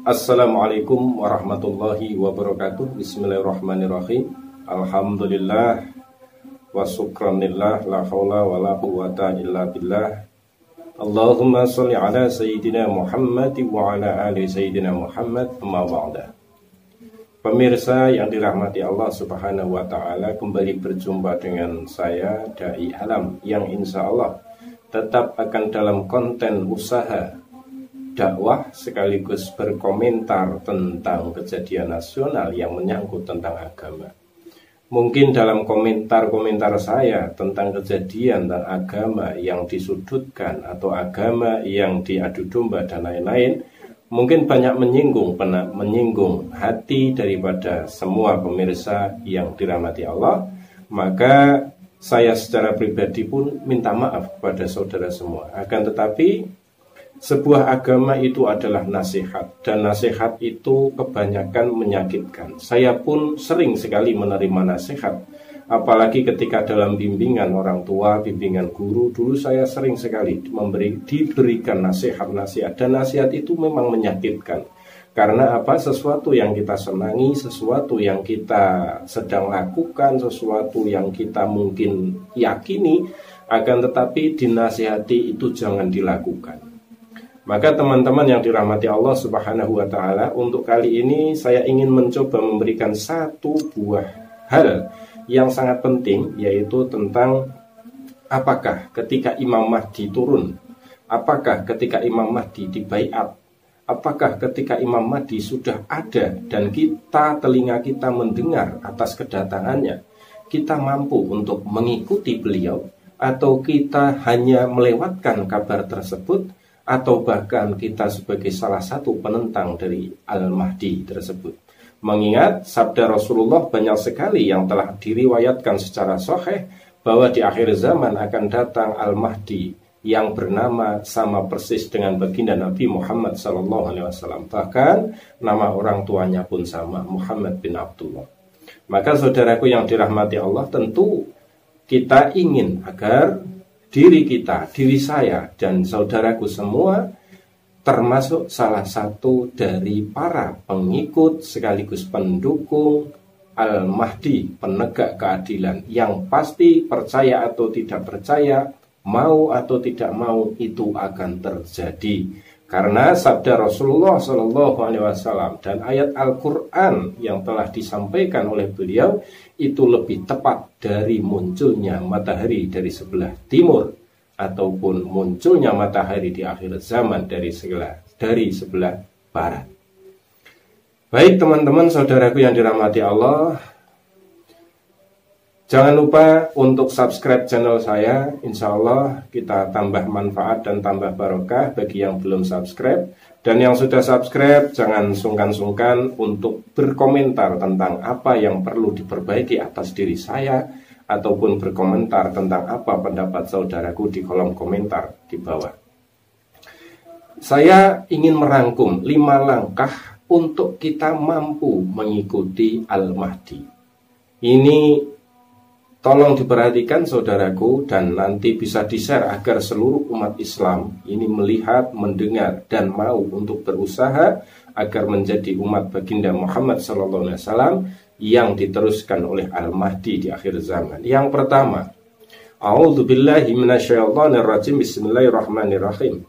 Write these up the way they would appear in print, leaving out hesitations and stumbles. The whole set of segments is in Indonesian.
Assalamualaikum warahmatullahi wabarakatuh. Bismillahirrahmanirrahim. Alhamdulillah wa syukranillah, la haula wa la quwata illa billah. Allahumma sholli ala sayyidina Muhammad wa ala ali sayyidina Muhammad, amma ba'da. Pemirsa yang dirahmati Allah Subhanahu wa taala, kembali berjumpa dengan saya Dai Alam yang insya Allah tetap akan dalam konten usaha dakwah sekaligus berkomentar tentang kejadian nasional yang menyangkut tentang agama. Mungkin dalam komentar-komentar saya tentang kejadian dan agama yang disudutkan atau agama yang diadu domba dan lain-lain, mungkin banyak menyinggung hati daripada semua pemirsa yang dirahmati Allah. Maka saya secara pribadi pun minta maaf kepada saudara semua. Akan tetapi sebuah agama itu adalah nasihat, dan nasihat itu kebanyakan menyakitkan. Saya pun sering sekali menerima nasihat, apalagi ketika dalam bimbingan orang tua, bimbingan guru. Dulu saya sering sekali diberikan nasihat-nasihat, dan nasihat itu memang menyakitkan. Karena apa? Sesuatu yang kita senangi, sesuatu yang kita sedang lakukan, sesuatu yang kita mungkin yakini, akan tetapi dinasihati itu jangan dilakukan. Maka teman-teman yang dirahmati Allah Subhanahu wa taala, untuk kali ini saya ingin mencoba memberikan satu buah hal yang sangat penting, yaitu tentang apakah ketika Imam Mahdi turun, apakah ketika Imam Mahdi dibaiat, apakah ketika Imam Mahdi sudah ada dan telinga kita mendengar atas kedatangannya, kita mampu untuk mengikuti beliau, atau kita hanya melewatkan kabar tersebut, atau bahkan kita sebagai salah satu penentang dari Al-Mahdi tersebut. Mengingat sabda Rasulullah banyak sekali yang telah diriwayatkan secara sahih bahwa di akhir zaman akan datang Al-Mahdi yang bernama sama persis dengan baginda Nabi Muhammad SAW. Bahkan nama orang tuanya pun sama, Muhammad bin Abdullah. Maka saudaraku yang dirahmati Allah, tentu kita ingin agar diri kita, diri saya, dan saudaraku semua termasuk salah satu dari para pengikut sekaligus pendukung Al-Mahdi, penegak keadilan, yang pasti percaya atau tidak percaya, mau atau tidak mau, itu akan terjadi. Karena sabda Rasulullah SAW dan ayat Al-Quran yang telah disampaikan oleh beliau itu lebih tepat dari munculnya matahari dari sebelah timur, ataupun munculnya matahari di akhir zaman dari sebelah barat. Baik teman-teman saudaraku yang dirahmati Allah, jangan lupa untuk subscribe channel saya. Insya Allah kita tambah manfaat dan tambah barokah bagi yang belum subscribe. Dan yang sudah subscribe, jangan sungkan-sungkan untuk berkomentar tentang apa yang perlu diperbaiki atas diri saya, ataupun berkomentar tentang apa pendapat saudaraku di kolom komentar di bawah. Saya ingin merangkum 5 langkah untuk kita mampu mengikuti Al-Mahdi. Ini tolong diperhatikan saudaraku, dan nanti bisa di-share agar seluruh umat Islam ini melihat, mendengar, dan mau untuk berusaha agar menjadi umat baginda Muhammad SAW yang diteruskan oleh Al-Mahdi di akhir zaman. Yang pertama, A'udzubillahi minasyaitonirrajim. Bismillahirrahmanirrahim.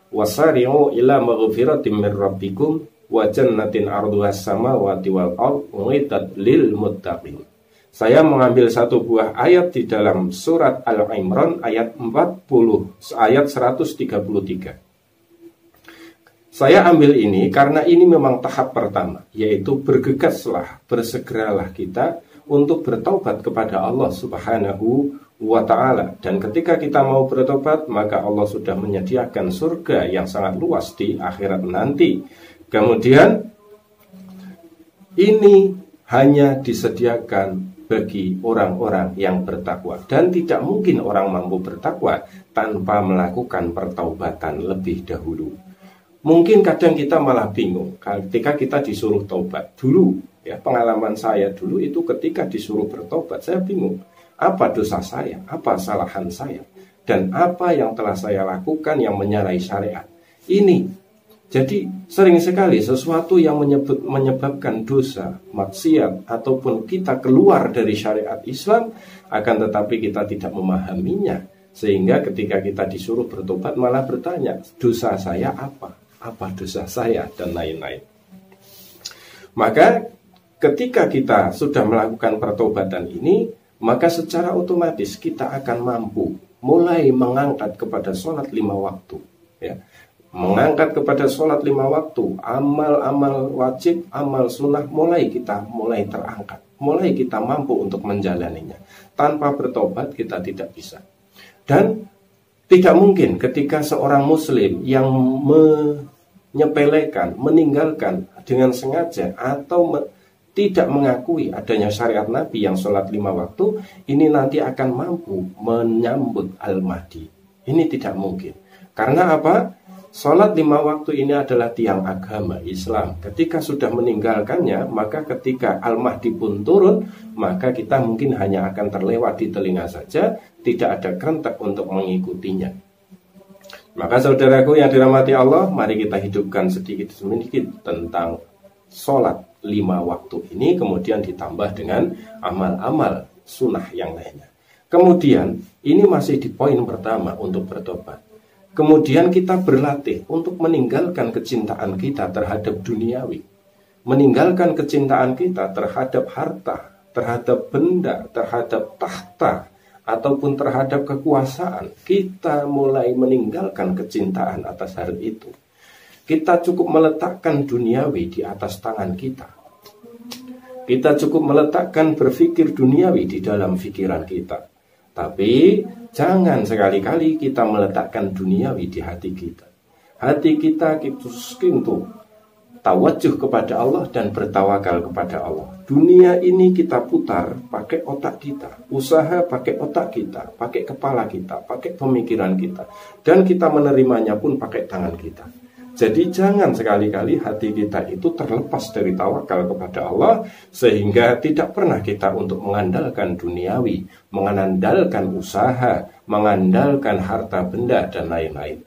Wasari'u ila maghfiratin min rabbikum wa jannatin 'arduhas samawati wal ardh u'iddat lil muttaqin. Saya mengambil satu buah ayat di dalam surat Al-Imran ayat 133. Saya ambil ini karena ini memang tahap pertama, yaitu bergegaslah, bersegeralah kita untuk bertaubat kepada Allah Subhanahu wa ta'ala. Dan ketika kita mau bertobat, maka Allah sudah menyediakan surga yang sangat luas di akhirat nanti. Kemudian ini hanya disediakan bagi orang-orang yang bertakwa, dan tidak mungkin orang mampu bertakwa tanpa melakukan pertaubatan lebih dahulu. Mungkin kadang kita malah bingung ketika kita disuruh taubat. Dulu ya, pengalaman saya dulu itu ketika disuruh bertobat, saya bingung, apa dosa saya, apa kesalahan saya, dan apa yang telah saya lakukan yang menyalahi syariat. Ini Jadi sering sekali sesuatu yang menyebabkan dosa, maksiat, ataupun kita keluar dari syariat Islam, akan tetapi kita tidak memahaminya. Sehingga ketika kita disuruh bertobat malah bertanya, dosa saya apa? Apa dosa saya? Dan lain-lain. Maka ketika kita sudah melakukan pertobatan ini, maka secara otomatis kita akan mampu mulai mengangkat kepada sholat 5 waktu, ya. Mengangkat kepada sholat 5 waktu, amal-amal wajib, amal sunnah mulai terangkat, mulai kita mampu untuk menjalaninya. Tanpa bertobat kita tidak bisa. Dan tidak mungkin ketika seorang muslim yang menyepelekan, meninggalkan dengan sengaja atau tidak mengakui adanya syariat Nabi yang sholat 5 waktu, ini nanti akan mampu menyambut Al-Mahdi. Ini tidak mungkin. Karena apa? Sholat 5 waktu ini adalah tiang agama Islam. Ketika sudah meninggalkannya, maka ketika Al-Mahdi pun turun, maka kita mungkin hanya akan terlewat di telinga saja, tidak ada kerentak untuk mengikutinya. Maka saudaraku yang dirahmati Allah, mari kita hidupkan sedikit-sedikit tentang sholat 5 waktu ini, kemudian ditambah dengan amal-amal sunnah yang lainnya. Kemudian, ini masih di poin pertama untuk bertobat. Kemudian kita berlatih untuk meninggalkan kecintaan kita terhadap duniawi, meninggalkan kecintaan kita terhadap harta, terhadap benda, terhadap tahta, ataupun terhadap kekuasaan. Kita mulai meninggalkan kecintaan atas hal itu. Kita cukup meletakkan duniawi di atas tangan kita. Kita cukup meletakkan berpikir duniawi di dalam pikiran kita. Tapi jangan sekali-kali kita meletakkan duniawi di hati kita. Hati kita itu tawajuh kepada Allah dan bertawakal kepada Allah. Dunia ini kita putar pakai otak kita, usaha pakai otak kita, pakai kepala kita, pakai pemikiran kita, dan kita menerimanya pun pakai tangan kita. Jadi jangan sekali-kali hati kita itu terlepas dari tawakal kepada Allah, sehingga tidak pernah kita untuk mengandalkan duniawi, mengandalkan usaha, mengandalkan harta benda dan lain-lain.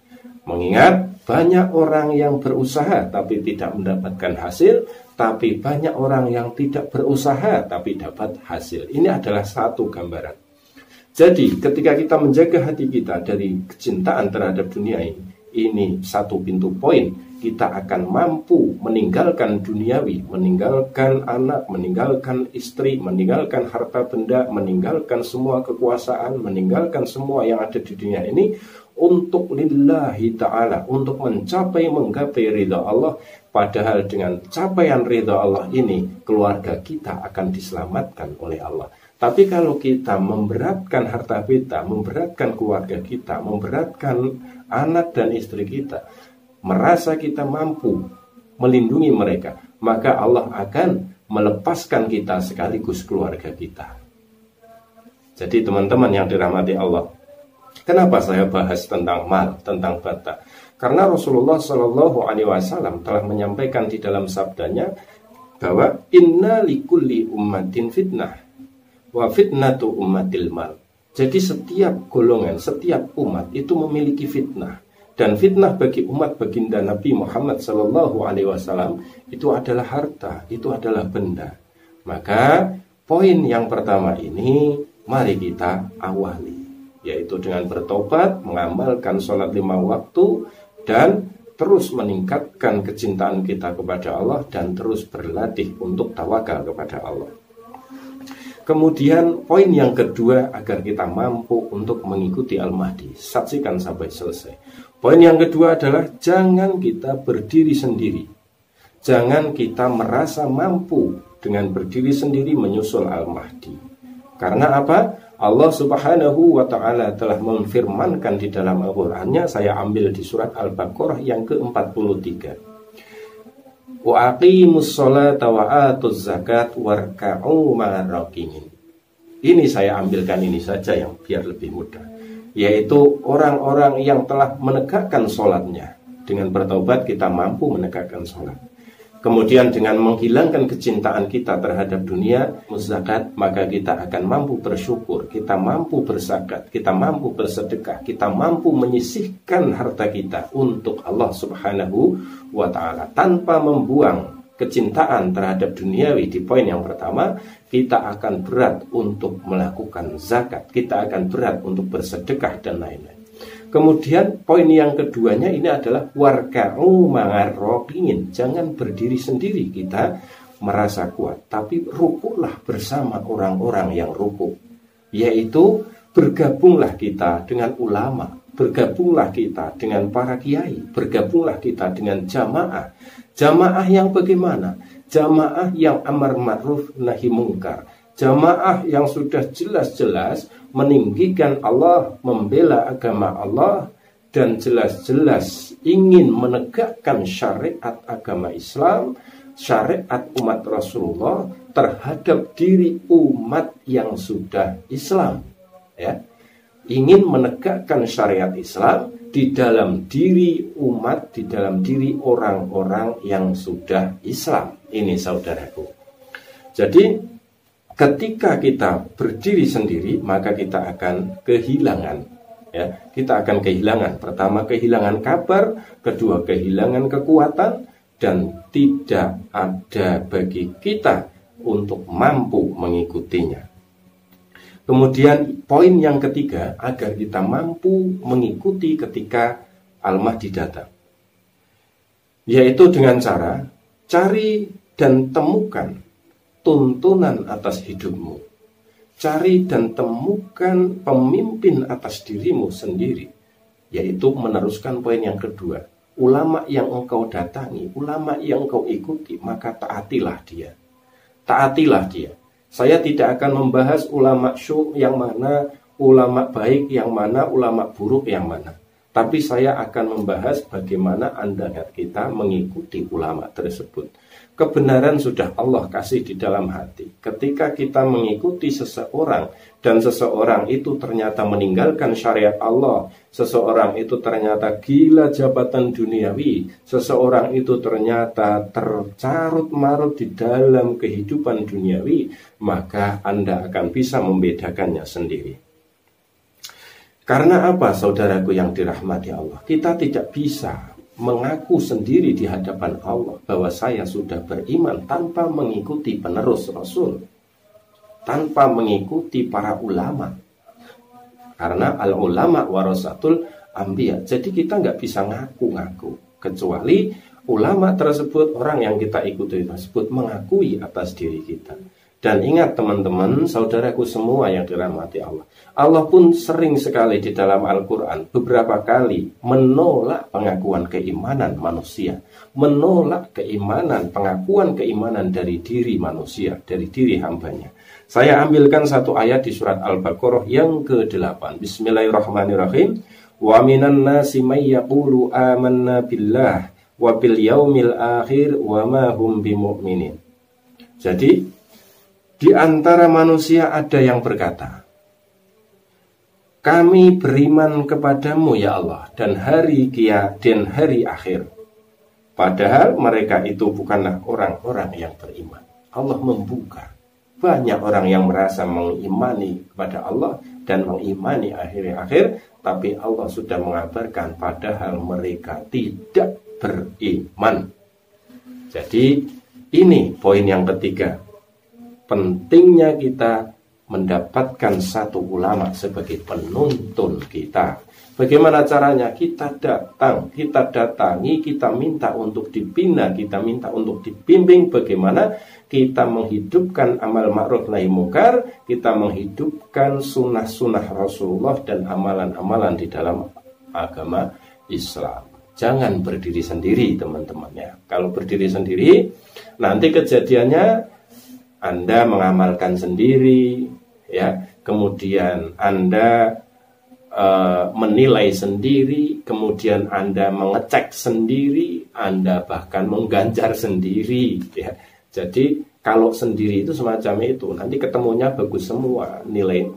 Mengingat banyak orang yang berusaha tapi tidak mendapatkan hasil, tapi banyak orang yang tidak berusaha tapi dapat hasil. Ini adalah satu gambaran. Jadi ketika kita menjaga hati kita dari kecintaan terhadap dunia ini satu pintu poin, kita akan mampu meninggalkan duniawi, meninggalkan anak, meninggalkan istri, meninggalkan harta benda, meninggalkan semua kekuasaan, meninggalkan semua yang ada di dunia ini untuk lillahi ta'ala, untuk menggapai ridha Allah. Padahal dengan capaian ridha Allah ini, keluarga kita akan diselamatkan oleh Allah. Tapi kalau kita memberatkan harta kita, memberatkan keluarga kita, memberatkan anak dan istri kita, merasa kita mampu melindungi mereka, maka Allah akan melepaskan kita sekaligus keluarga kita. Jadi teman-teman yang dirahmati Allah, kenapa saya bahas tentang mal, tentang bata? Karena Rasulullah SAW telah menyampaikan di dalam sabdanya bahwa inna likulli ummatin fitnah wa fitnatu ummatil mal. Jadi setiap golongan, setiap umat itu memiliki fitnah, dan fitnah bagi umat baginda Nabi Muhammad SAW itu adalah harta, itu adalah benda. Maka poin yang pertama ini mari kita awali, yaitu dengan bertobat, mengamalkan sholat 5 waktu, dan terus meningkatkan kecintaan kita kepada Allah, dan terus berlatih untuk tawakal kepada Allah. Kemudian poin yang kedua agar kita mampu untuk mengikuti Al-Mahdi, saksikan sampai selesai. Poin yang kedua adalah jangan kita berdiri sendiri. Jangan kita merasa mampu dengan berdiri sendiri menyusul Al-Mahdi. Karena apa? Allah Subhanahu wa ta'ala telah memfirmankan di dalam Al-Qur'annya, saya ambil di surat Al-Baqarah yang ke-43. Wa aqimus sholata wa atuz zakat warka'u ma'ar rakiin. Ini saya ambilkan ini saja yang biar lebih mudah, yaitu orang-orang yang telah menegakkan sholatnya. Dengan bertaubat kita mampu menegakkan sholat. Kemudian dengan menghilangkan kecintaan kita terhadap dunia, zakat, maka kita akan mampu bersyukur, kita mampu berzakat, kita mampu bersedekah, kita mampu menyisihkan harta kita untuk Allah Subhanahu wa Ta'ala tanpa membuang kecintaan terhadap duniawi. Di poin yang pertama, kita akan berat untuk melakukan zakat, kita akan berat untuk bersedekah dan lain-lain. Kemudian poin yang keduanya ini adalah warka'u ma'arroqin. Jangan berdiri sendiri kita merasa kuat, tapi rukuklah bersama orang-orang yang rukuk. Yaitu bergabunglah kita dengan ulama, bergabunglah kita dengan para kiai, bergabunglah kita dengan jamaah. Jamaah yang bagaimana? Jamaah yang amar ma'ruf nahi mungkar. Jamaah yang sudah jelas-jelas meninggikan Allah, membela agama Allah, dan jelas-jelas ingin menegakkan syariat agama Islam, syariat umat Rasulullah terhadap diri umat yang sudah Islam. Ya, ingin menegakkan syariat Islam di dalam diri umat, di dalam diri orang-orang yang sudah Islam. Ini saudaraku. Jadi ketika kita berdiri sendiri, maka kita akan kehilangan, ya, kita akan kehilangan. Pertama, kehilangan kabar, kedua, kehilangan kekuatan, dan tidak ada bagi kita untuk mampu mengikutinya. Kemudian poin yang ketiga, agar kita mampu mengikuti ketika Al-Mahdi datang, yaitu dengan cara cari dan temukan tuntunan atas hidupmu. Cari dan temukan pemimpin atas dirimu sendiri, yaitu meneruskan poin yang kedua. Ulama yang engkau datangi, ulama yang engkau ikuti, maka taatilah dia. Taatilah dia. Saya tidak akan membahas ulama syu'u yang mana, ulama baik yang mana, ulama buruk yang mana. Tapi saya akan membahas bagaimana Anda dan kita mengikuti ulama tersebut. Kebenaran sudah Allah kasih di dalam hati. Ketika kita mengikuti seseorang dan seseorang itu ternyata meninggalkan syariat Allah, seseorang itu ternyata gila jabatan duniawi, seseorang itu ternyata tercarut-marut di dalam kehidupan duniawi, maka Anda akan bisa membedakannya sendiri. Karena apa, saudaraku yang dirahmati Allah? Kita tidak bisa mengaku sendiri di hadapan Allah bahwa saya sudah beriman tanpa mengikuti penerus Rasul, tanpa mengikuti para ulama. Karena al-ulama warasatul anbiya. Jadi kita nggak bisa ngaku-ngaku, kecuali ulama tersebut, orang yang kita ikuti tersebut mengakui atas diri kita. Dan ingat teman-teman, saudaraku semua yang dirahmati Allah, Allah pun sering sekali di dalam Al-Quran beberapa kali menolak pengakuan keimanan manusia, menolak keimanan, pengakuan keimanan dari diri manusia, dari diri hambanya. Saya ambilkan satu ayat di surat Al-Baqarah yang ke-8. Bismillahirrahmanirrahim. Wa minan nasi may yaqulu amanna billah wa bil yaumil akhir wa ma hum bimu'minin. Jadi di antara manusia ada yang berkata, kami beriman kepadamu ya Allah dan hari kiamat dan hari akhir. Padahal mereka itu bukanlah orang-orang yang beriman. Allah membuka. Banyak orang yang merasa mengimani kepada Allah dan mengimani akhir-akhir, tapi Allah sudah mengabarkan padahal mereka tidak beriman. Jadi ini poin yang ketiga. Pentingnya kita mendapatkan satu ulama sebagai penuntun kita. Bagaimana caranya? Kita datang, kita datangi, kita minta untuk dibina, kita minta untuk dibimbing bagaimana kita menghidupkan amal ma'ruf nahi mungkar, kita menghidupkan sunnah-sunnah Rasulullah dan amalan-amalan di dalam agama Islam. Jangan berdiri sendiri teman-teman ya. Kalau berdiri sendiri, nanti kejadiannya Anda mengamalkan sendiri, ya. Kemudian Anda menilai sendiri, kemudian Anda mengecek sendiri, Anda bahkan mengganjar sendiri, ya. Jadi kalau sendiri itu semacam itu, nanti ketemunya bagus semua nilai.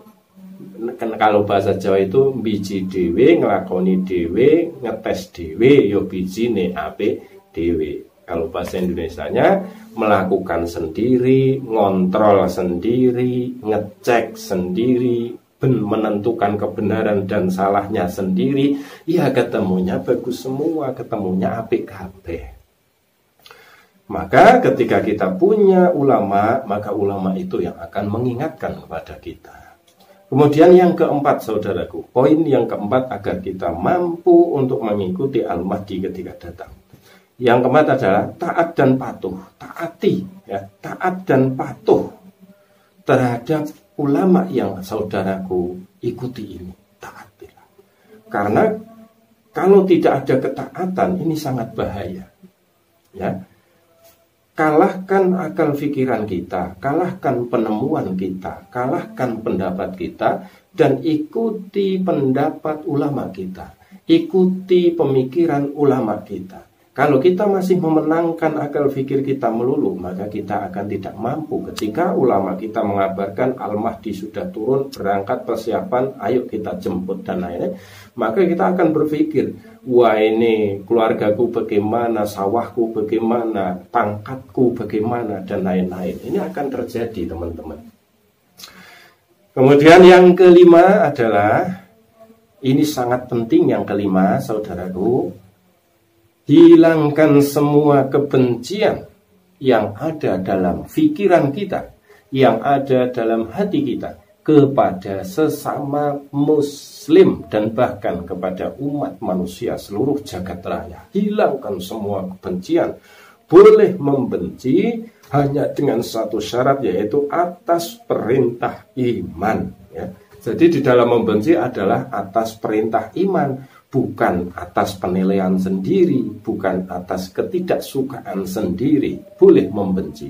Kalau bahasa Jawa itu biji dewe, ngelakoni dewe, ngetes dewe, yo bijine ape dewe. Kalau bahasa Indonesianya, melakukan sendiri, ngontrol sendiri, ngecek sendiri, menentukan kebenaran dan salahnya sendiri. Ya ketemunya bagus semua, ketemunya apik kabeh. Maka ketika kita punya ulama, maka ulama itu yang akan mengingatkan kepada kita. Kemudian yang keempat, saudaraku, poin yang keempat agar kita mampu untuk mengikuti Al-Mahdi ketika datang. Yang keempat adalah taat dan patuh. Taati, ya, taat dan patuh terhadap ulama yang saudaraku ikuti ini. Taatilah. Karena kalau tidak ada ketaatan, ini sangat bahaya. Ya. Kalahkan akal pikiran kita, kalahkan penemuan kita, kalahkan pendapat kita, dan ikuti pendapat ulama kita, ikuti pemikiran ulama kita. Kalau kita masih memenangkan akal pikir kita melulu, maka kita akan tidak mampu. Ketika ulama kita mengabarkan Al-Mahdi sudah turun, berangkat persiapan, ayo kita jemput dan lain-lain, maka kita akan berpikir, wah ini keluargaku bagaimana, sawahku bagaimana, pangkatku bagaimana, dan lain-lain. Ini akan terjadi, teman-teman. Kemudian yang kelima adalah, ini sangat penting yang kelima, saudaraku, hilangkan semua kebencian yang ada dalam pikiran kita, yang ada dalam hati kita kepada sesama muslim dan bahkan kepada umat manusia seluruh jagat raya. Hilangkan semua kebencian. Boleh membenci hanya dengan satu syarat, yaitu atas perintah iman, ya. Jadi di dalam membenci adalah atas perintah iman, bukan atas penilaian sendiri, bukan atas ketidaksukaan sendiri. Boleh membenci.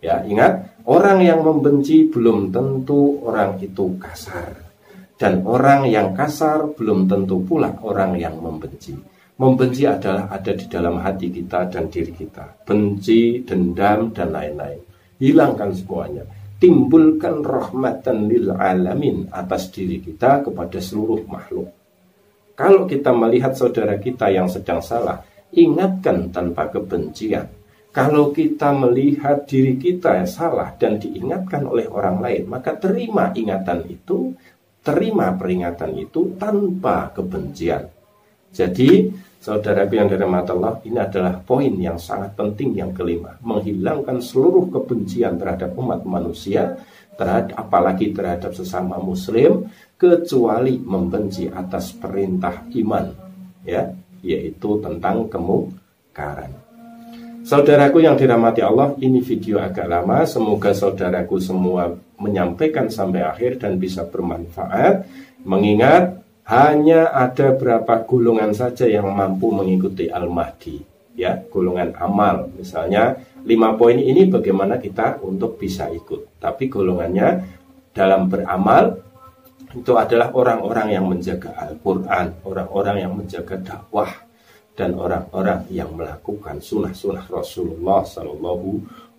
Ya, ingat, orang yang membenci belum tentu orang itu kasar. Dan orang yang kasar belum tentu pula orang yang membenci. Membenci adalah ada di dalam hati kita dan diri kita. Benci, dendam, dan lain-lain. Hilangkan semuanya. Timbulkan rahmatan lil alamin atas diri kita kepada seluruh makhluk. Kalau kita melihat saudara kita yang sedang salah, ingatkan tanpa kebencian. Kalau kita melihat diri kita yang salah dan diingatkan oleh orang lain, maka terima ingatan itu, terima peringatan itu tanpa kebencian. Jadi, saudaraku yang dirahmati Allah, ini adalah poin yang sangat penting yang kelima. Menghilangkan seluruh kebencian terhadap umat manusia, apalagi terhadap sesama muslim, kecuali membenci atas perintah iman, ya, yaitu tentang kemungkaran. Saudaraku yang dirahmati Allah, ini video agak lama. Semoga saudaraku semua menyampaikan sampai akhir dan bisa bermanfaat. Mengingat hanya ada berapa golongan saja yang mampu mengikuti Al-Mahdi, ya, golongan amal. Misalnya 5 poin ini bagaimana kita untuk bisa ikut. Tapi golongannya dalam beramal itu adalah orang-orang yang menjaga Al-Quran, orang-orang yang menjaga dakwah, dan orang-orang yang melakukan sunnah-sunnah Rasulullah Sallallahu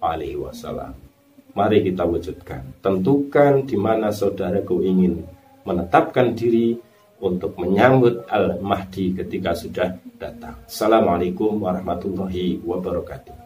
Alaihi Wasallam. Mari kita wujudkan. Tentukan di mana saudaraku ingin menetapkan diri untuk menyambut Al-Mahdi ketika sudah datang. Assalamualaikum warahmatullahi wabarakatuh.